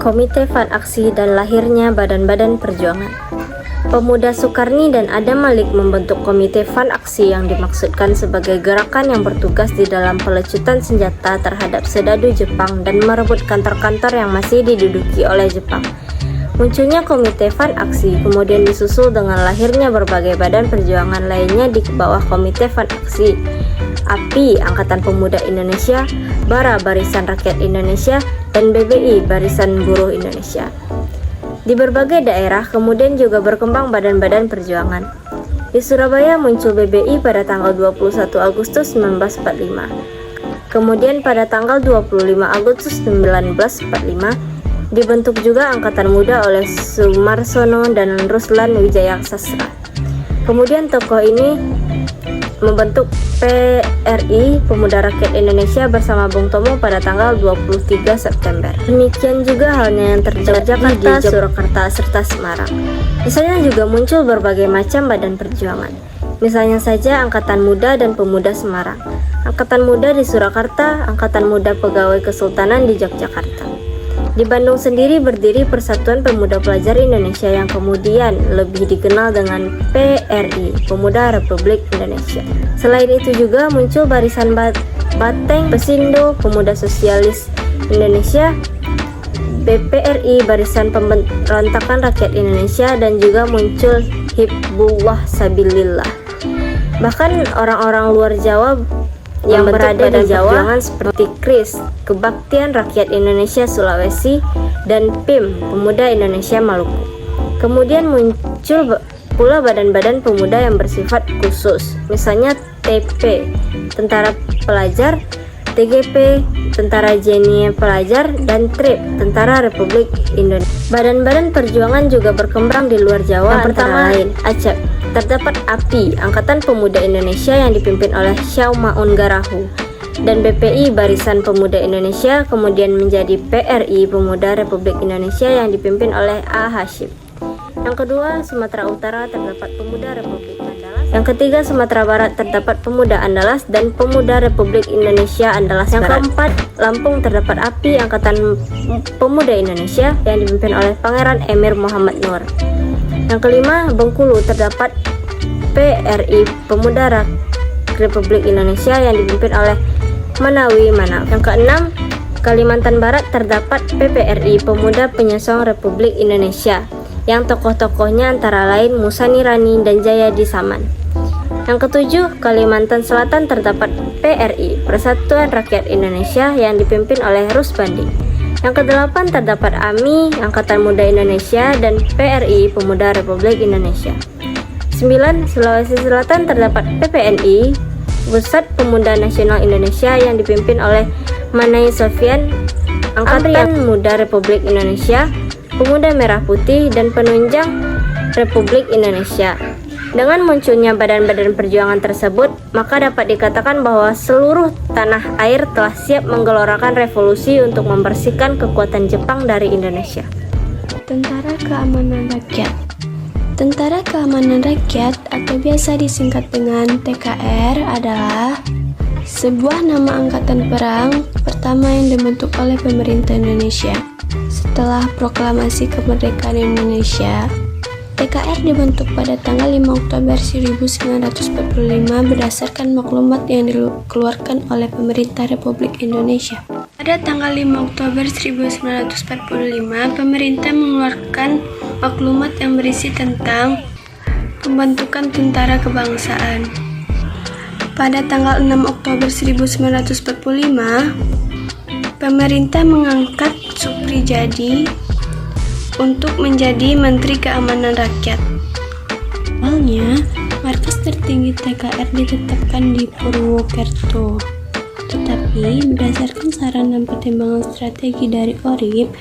Komite Fat Aksi dan lahirnya badan-badan perjuangan. Pemuda Sukarni dan Adam Malik membentuk Komite Fat Aksi yang dimaksudkan sebagai gerakan yang bertugas di dalam pelecutan senjata terhadap serdadu Jepang dan merebut kantor-kantor yang masih diduduki oleh Jepang. Munculnya Komite Fat Aksi kemudian disusul dengan lahirnya berbagai badan perjuangan lainnya di bawah Komite Fat Aksi. API Angkatan Pemuda Indonesia, BARA Barisan Rakyat Indonesia, dan BBI Barisan Buruh Indonesia. Di berbagai daerah kemudian juga berkembang badan-badan perjuangan. Di Surabaya muncul BBI pada tanggal 21 Agustus 1945. Kemudian pada tanggal 25 Agustus 1945 dibentuk juga Angkatan Muda oleh Sumarsono dan Ruslan Wijaya Sastra. Kemudian tokoh ini membentuk PRI Pemuda Rakyat Indonesia bersama Bung Tomo pada tanggal 23 September. Demikian juga halnya yang terjadi di Surakarta serta Semarang. Misalnya juga muncul berbagai macam badan perjuangan. Misalnya saja Angkatan Muda dan Pemuda Semarang, Angkatan Muda di Surakarta, Angkatan Muda Pegawai Kesultanan di Yogyakarta. Di Bandung sendiri berdiri Persatuan Pemuda Pelajar Indonesia yang kemudian lebih dikenal dengan PRI, Pemuda Republik Indonesia. Selain itu juga muncul Barisan Bateng, Pesindo, Pemuda Sosialis Indonesia, BPRI, Barisan Pemberontakan Rakyat Indonesia, dan juga muncul Hizbullah Sabilillah. Bahkan orang-orang luar Jawa yang berada di Jawa seperti KRIS, Kebaktian Rakyat Indonesia Sulawesi, dan PIM, Pemuda Indonesia Maluku. Kemudian muncul pula badan-badan pemuda yang bersifat khusus, misalnya TP, Tentara Pelajar, TGP, Tentara Jenia Pelajar, dan TRIP, Tentara Republik Indonesia. Badan-badan perjuangan juga berkembang di luar Jawa, yang pertama lain Acep. Terdapat API, Angkatan Pemuda Indonesia yang dipimpin oleh Syau Maun Garahu, dan BPI Barisan Pemuda Indonesia kemudian menjadi PRI Pemuda Republik Indonesia yang dipimpin oleh A. Hashim. Yang kedua, Sumatera Utara terdapat Pemuda Republik Andalas. Yang ketiga, Sumatera Barat terdapat Pemuda Andalas dan Pemuda Republik Indonesia Andalas Barat. Yang keempat, Lampung terdapat API Angkatan Pemuda Indonesia yang dipimpin oleh Pangeran Emir Muhammad Nur. Yang kelima, Bengkulu terdapat PRI Pemuda Republik Indonesia yang dipimpin oleh Manawi Manaf. Yang keenam, Kalimantan Barat terdapat PPRI Pemuda Penyosong Republik Indonesia yang tokoh-tokohnya antara lain Musa Nirani dan Jayadi Saman. Yang ketujuh, Kalimantan Selatan terdapat PRI Persatuan Rakyat Indonesia yang dipimpin oleh Rusbandi. Yang kedelapan, terdapat AMI Angkatan Muda Indonesia dan PRI Pemuda Republik Indonesia. 9. Sulawesi Selatan terdapat PPNI Pusat Pemuda Nasional Indonesia yang dipimpin oleh Manai Sofian, Angkatan Muda Republik Indonesia, Pemuda Merah Putih, dan Penunjang Republik Indonesia. Dengan munculnya badan-badan perjuangan tersebut, maka dapat dikatakan bahwa seluruh tanah air telah siap menggelorakan revolusi untuk membersihkan kekuatan Jepang dari Indonesia. Tentara Keamanan Rakyat. Tentara Keamanan Rakyat atau biasa disingkat dengan TKR adalah sebuah nama angkatan perang pertama yang dibentuk oleh pemerintah Indonesia. Setelah proklamasi kemerdekaan Indonesia, TKR dibentuk pada tanggal 5 Oktober 1945 berdasarkan maklumat yang dikeluarkan oleh pemerintah Republik Indonesia. Pada tanggal 5 Oktober 1945, pemerintah mengeluarkan maklumat yang berisi tentang pembentukan tentara kebangsaan. Pada tanggal 6 Oktober 1945, pemerintah mengangkat Suprijadi untuk menjadi Menteri Keamanan Rakyat. Awalnya, markas tertinggi TKR ditetapkan di Purwokerto. Tetapi, berdasarkan saran dan pertimbangan strategi dari ORIP,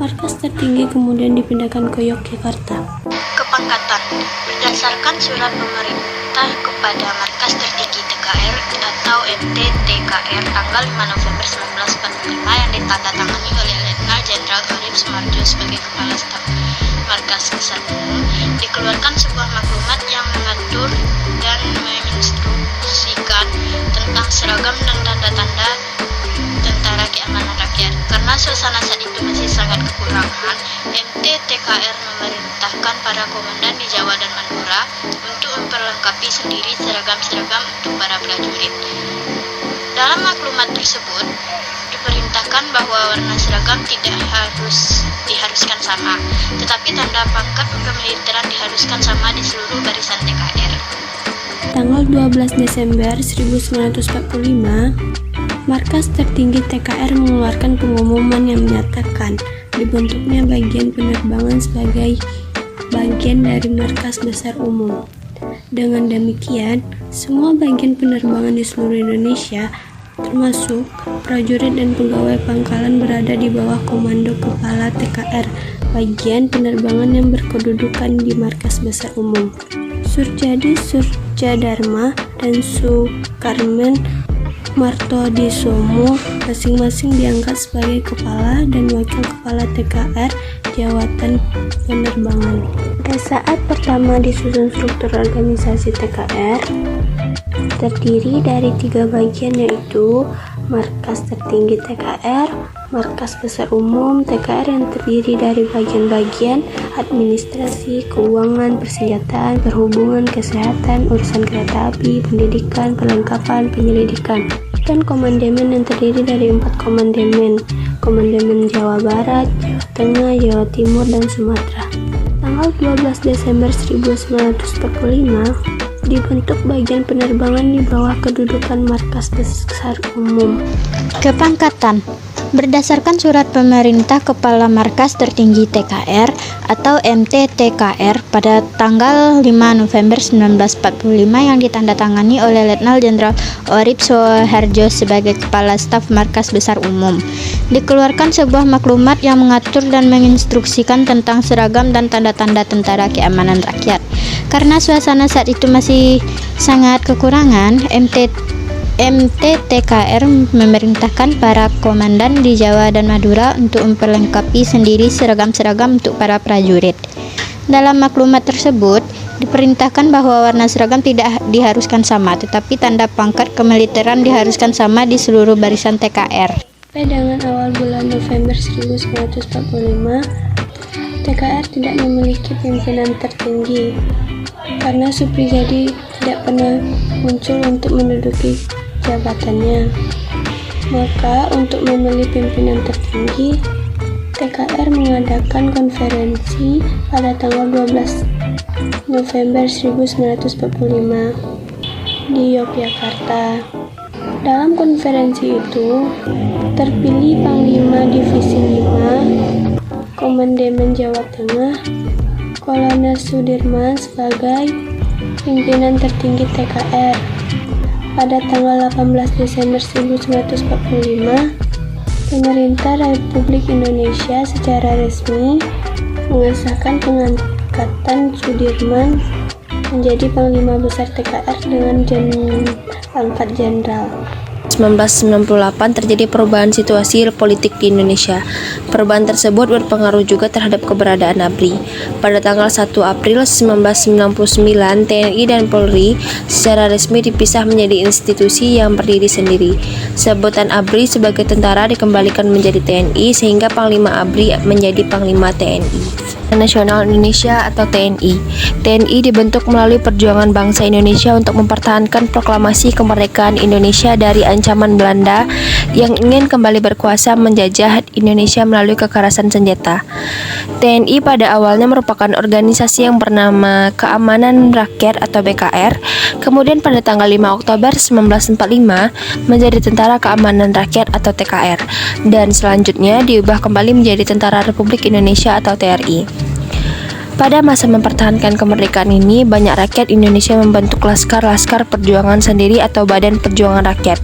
markas tertinggi kemudian dipindahkan ke Yogyakarta. Kepangkatan berdasarkan surat pemerintah kepada markas tertinggi TKR atau MT-TKR tanggal 5 November 1945 yang ditandatangani oleh Letnan Jenderal Arif Sumarjo sebagai Kepala Staf Markas ke-1, dikeluarkan sebuah maklumat yang mengatur dan menginstruksikan tentang seragam dan tanda-tanda tentara keamanan rakyat. Karena suasana saat itu masih sangat kekurangan, MT TKR memerintahkan para komandan di Jawa dan Madura untuk memperlengkapi sendiri seragam-seragam untuk para prajurit. Dalam maklumat tersebut, diperintahkan bahwa warna seragam tidak diharuskan sama, tetapi tanda pangkat kemiliteran diharuskan sama di seluruh barisan TKR. Tanggal 12 Desember 1945, Markas Tertinggi TKR mengeluarkan pengumuman yang menyatakan dibentuknya bagian penerbangan sebagai bagian dari Markas Besar Umum. Dengan demikian, semua bagian penerbangan di seluruh Indonesia, termasuk prajurit dan pegawai pangkalan, berada di bawah komando Kepala TKR, bagian penerbangan yang berkedudukan di Markas Besar Umum. Surjadi Surjadharma dan Sukarmen Martodisomo masing-masing diangkat sebagai kepala dan wakil kepala TKR jawatan penerbangan. Pada saat pertama disusun struktur organisasi TKR, terdiri dari 3 bagian, yaitu Markas Tertinggi TKR, Markas Besar Umum TKR yang terdiri dari bagian-bagian administrasi, keuangan, persenjataan, perhubungan, kesehatan, urusan kereta api, pendidikan, perlengkapan, penyelidikan, dan komandemen yang terdiri dari 4 komandemen, Komandemen Jawa Barat, Jawa Tengah, Jawa Timur, dan Sumatera. Tanggal 12 Desember 1945, dibentuk bagian penerbangan di bawah kedudukan Markas Besar Umum. Kepangkatan berdasarkan surat pemerintah Kepala Markas Tertinggi TKR atau MT TKR pada tanggal 5 November 1945 yang ditandatangani oleh Letnan Jenderal Orip Soeharjo sebagai Kepala Staf Markas Besar Umum. Dikeluarkan sebuah maklumat yang mengatur dan menginstruksikan tentang seragam dan tanda-tanda Tentara Keamanan Rakyat. Karena suasana saat itu masih sangat kekurangan, MT TKR memerintahkan para komandan di Jawa dan Madura untuk memperlengkapi sendiri seragam-seragam untuk para prajurit. Dalam maklumat tersebut, diperintahkan bahwa warna seragam tidak diharuskan sama, tetapi tanda pangkat kemiliteran diharuskan sama di seluruh barisan TKR. Sampai dengan awal bulan November 1945, TKR tidak memiliki pimpinan tertinggi karena Subrigadi tidak pernah muncul untuk menduduki jabatannya. Maka untuk memilih pimpinan tertinggi, TKR mengadakan konferensi pada tanggal 12 November 1945 di Yogyakarta. Dalam konferensi itu, terpilih Panglima Divisi 5 Komandemen Jawa Tengah, Kolonel Sudirman sebagai pimpinan tertinggi TKR. Pada tanggal 18 Desember 1945, pemerintah Republik Indonesia secara resmi mengesahkan pengangkatan Sudirman menjadi Panglima Besar TKR dengan pangkat jenderal. 1998 terjadi perubahan situasi politik di Indonesia. Perubahan tersebut berpengaruh juga terhadap keberadaan ABRI. Pada tanggal 1 April 1999, TNI dan Polri secara resmi dipisah menjadi institusi yang berdiri sendiri. Sebutan ABRI sebagai tentara dikembalikan menjadi TNI sehingga Panglima ABRI menjadi Panglima TNI. Nasional Indonesia atau TNI. TNI dibentuk melalui perjuangan bangsa Indonesia untuk mempertahankan proklamasi kemerdekaan Indonesia dari ancaman Belanda yang ingin kembali berkuasa menjajah Indonesia melalui kekerasan senjata. TNI pada awalnya merupakan organisasi yang bernama Keamanan Rakyat atau BKR, kemudian pada tanggal 5 Oktober 1945 menjadi Tentara Keamanan Rakyat atau TKR, dan selanjutnya diubah kembali menjadi Tentara Republik Indonesia atau TRI. Pada masa mempertahankan kemerdekaan ini, banyak rakyat Indonesia membentuk laskar-laskar perjuangan sendiri atau Badan Perjuangan Rakyat.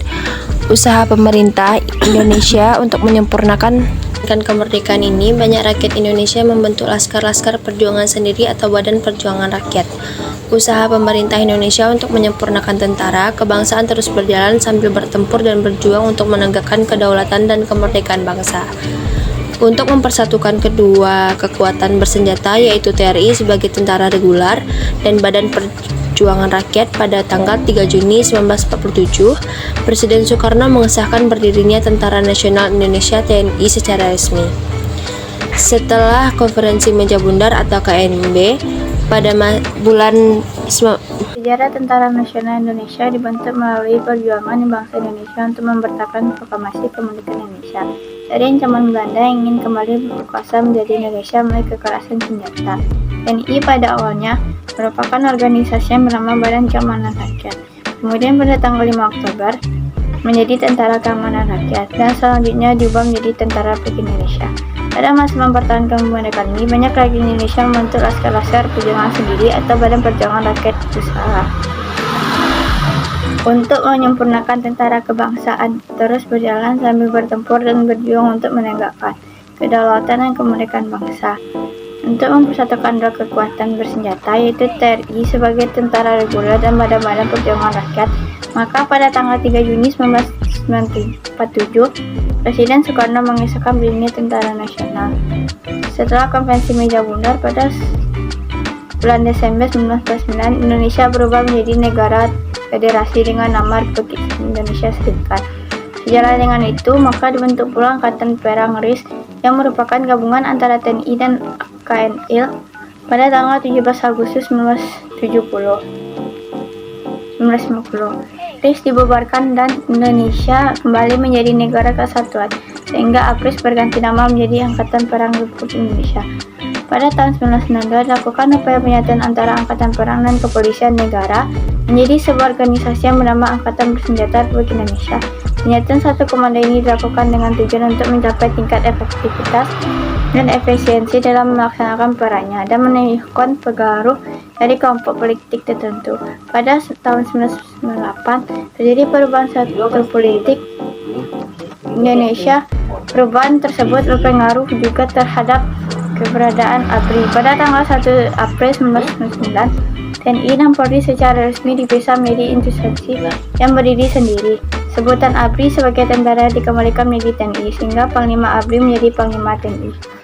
Usaha pemerintah Indonesia untuk menyempurnakan kemerdekaan ini, banyak rakyat Indonesia membentuk laskar-laskar perjuangan sendiri atau Badan Perjuangan Rakyat. Usaha pemerintah Indonesia untuk menyempurnakan tentara kebangsaan terus berjalan sambil bertempur dan berjuang untuk menegakkan kedaulatan dan kemerdekaan bangsa. Untuk mempersatukan kedua kekuatan bersenjata yaitu TRI sebagai tentara regular dan Badan Perjuangan Rakyat pada tanggal 3 Juni 1947, Presiden Soekarno mengesahkan berdirinya Tentara Nasional Indonesia TNI secara resmi. Setelah Konferensi Meja Bundar atau KNB pada bulan Sejarah Tentara Nasional Indonesia dibentuk melalui perjuangan bangsa Indonesia untuk membertakan proklamasi kemerdekaan Indonesia dari ancaman Belanda yang ingin kembali berkuasa menjadi Indonesia melalui kekerasan senjata. TNI pada awalnya merupakan organisasi yang bernama Badan Keamanan Rakyat. Kemudian pada tanggal 5 Oktober menjadi Tentara Keamanan Rakyat dan selanjutnya diubah menjadi Tentara Republik Indonesia. Pada masa mempertahankan kemerdekaan ini, banyak rakyat Indonesia membentuk laskar-laskar perjuangan sendiri atau Badan Perjuangan Rakyat Usaha untuk menyempurnakan tentara kebangsaan, terus berjalan sambil bertempur dan berjuang untuk menegakkan kedaulatan dan kemerdekaan bangsa. Untuk mempersatukan dua kekuatan bersenjata yaitu TNI sebagai tentara reguler dan Badan Perjuangan Rakyat, maka pada tanggal 3 Juni 1947, Presiden Soekarno mengesahkan berdirinya Tentara Nasional. Setelah Konvensi Meja Bundar pada bulan Desember 1949, Indonesia berubah menjadi negara federasi dengan nama Republik Indonesia Serikat. Sejalan dengan itu, maka dibentuk pula Angkatan Perang RIS yang merupakan gabungan antara TNI dan KNIL pada tanggal 17 Agustus 1950. RIS dibubarkan dan Indonesia kembali menjadi negara kesatuan, sehingga APRIS berganti nama menjadi Angkatan Perang Republik Indonesia. Pada tahun 1992 dilakukan upaya penyatuan antara Angkatan Perang dan Kepolisian Negara menjadi sebuah organisasi yang bernama Angkatan Bersenjata Republik Indonesia. Penyatuan satu komando ini dilakukan dengan tujuan untuk mencapai tingkat efektivitas dan efisiensi dalam melaksanakan perannya dan menaikkan pengaruh dari kelompok politik tertentu. Pada tahun 1998 terjadi perubahan struktur politik Indonesia. Perubahan tersebut berpengaruh juga terhadap keberadaan ABRI. Pada tanggal 1 April 1999, TNI dan Polri secara resmi dipisah menjadi institusi yang berdiri sendiri. Sebutan ABRI sebagai tentara dikembalikan menjadi TNI, sehingga Panglima ABRI menjadi Panglima TNI.